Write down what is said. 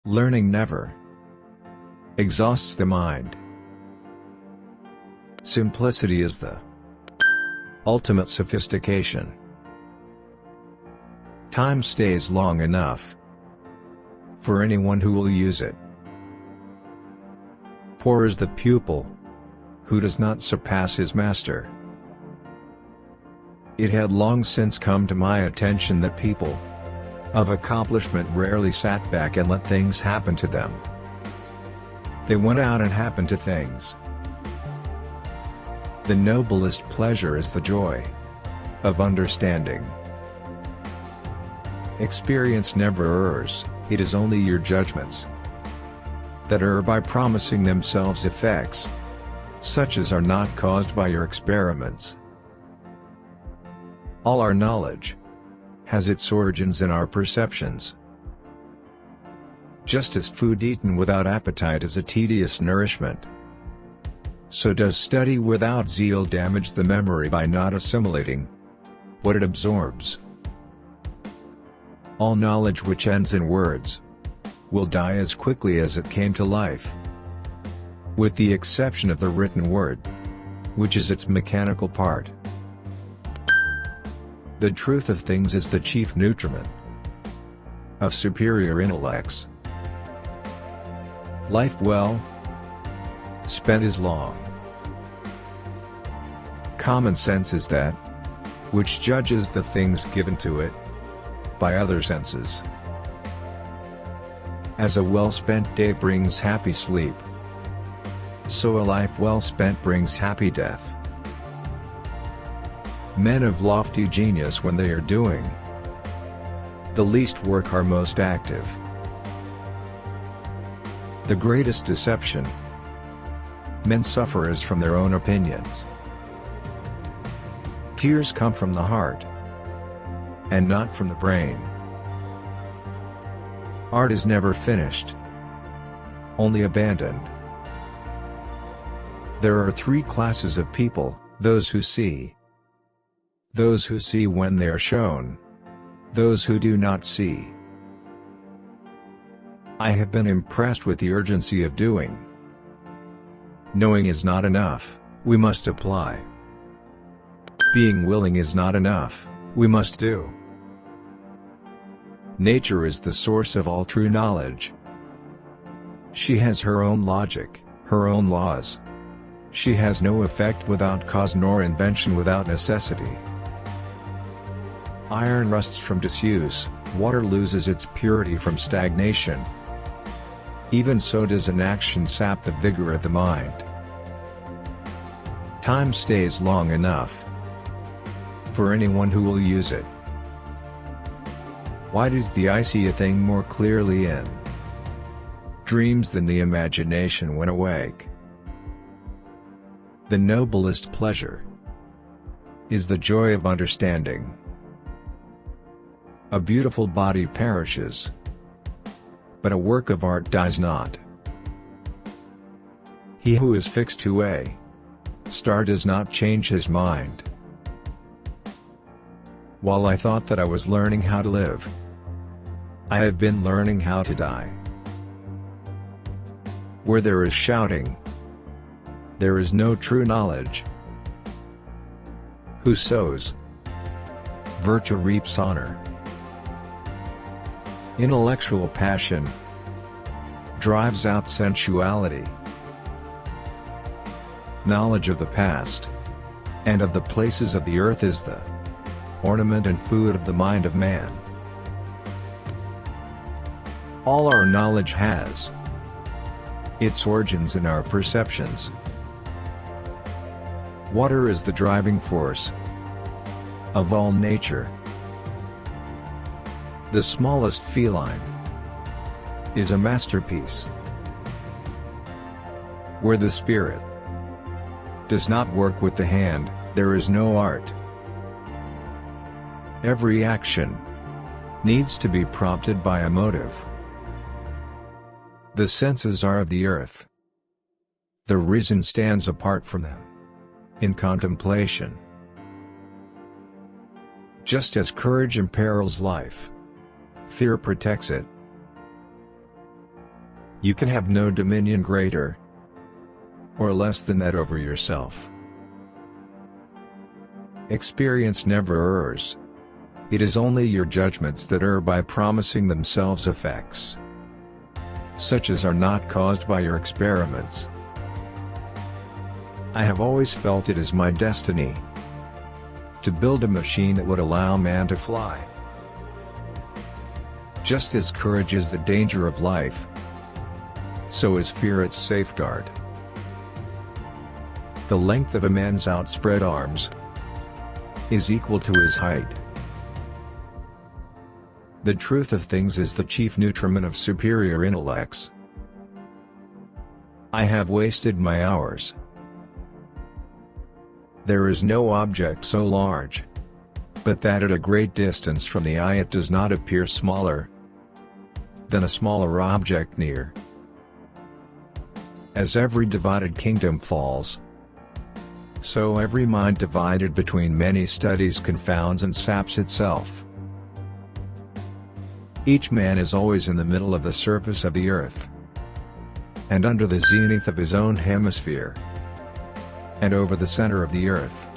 Learning never exhausts the mind. Simplicity is the ultimate sophistication. Time stays long enough for anyone who will use it. Poor is the pupil who does not surpass his master. It had long since come to my attention that people of accomplishment rarely sat back and let things happen to them. They went out and happened to things. The noblest pleasure is the joy of understanding. Experience never errs, it is only your judgments that err by promising themselves effects such as are not caused by your experiments. All our knowledge has its origins in our perceptions. Just as food eaten without appetite is a tedious nourishment, so does study without zeal damage the memory by not assimilating what it absorbs. All knowledge which ends in words will die as quickly as it came to life, with the exception of the written word, which is its mechanical part. The truth of things is the chief nutriment of superior intellects. Life well spent is long. Common sense is that which judges the things given to it by other senses. As a well-spent day brings happy sleep, so a life well spent brings happy death. Men of lofty genius, when they are doing the least work, are most active. The greatest deception men suffer is from their own opinions. Tears come from the heart, and not from the brain. Art is never finished, only abandoned. There are three classes of people: those who see when they are shown, those who do not see. I have been impressed with the urgency of doing. Knowing is not enough, we must apply. Being willing is not enough, we must do. Nature is the source of all true knowledge. She has her own logic, her own laws. She has no effect without cause nor invention without necessity. Iron rusts from disuse, water loses its purity from stagnation. Even so does inaction sap the vigor of the mind. Time stays long enough for anyone who will use it. Why does the eye see a thing more clearly in dreams than the imagination when awake? The noblest pleasure is the joy of understanding. A beautiful body perishes, but a work of art dies not. He who is fixed to a star does not change his mind. While I thought that I was learning how to live, I have been learning how to die. Where there is shouting, there is no true knowledge. Who sows virtue reaps honor. Intellectual passion drives out sensuality. Knowledge of the past and of the places of the earth is the ornament and food of the mind of man. All our knowledge has its origins in our perceptions. Water is the driving force of all nature. The smallest feline is a masterpiece. Where the spirit does not work with the hand, there is no art. Every action needs to be prompted by a motive. The senses are of the earth. The reason stands apart from them in contemplation. Just as courage imperils life, fear protects it. You can have no dominion greater or less than that over yourself. Experience never errs. It is only your judgments that err by promising themselves effects, such as are not caused by your experiments. I have always felt it is my destiny to build a machine that would allow man to fly. Just as courage is the danger of life, so is fear its safeguard. The length of a man's outspread arms is equal to his height. The truth of things is the chief nutriment of superior intellects. I have wasted my hours. There is no object so large, but that at a great distance from the eye it does not appear smaller than a smaller object near. As every divided kingdom falls, so every mind divided between many studies confounds and saps itself. Each man is always in the middle of the surface of the earth, and under the zenith of his own hemisphere, and over the center of the earth.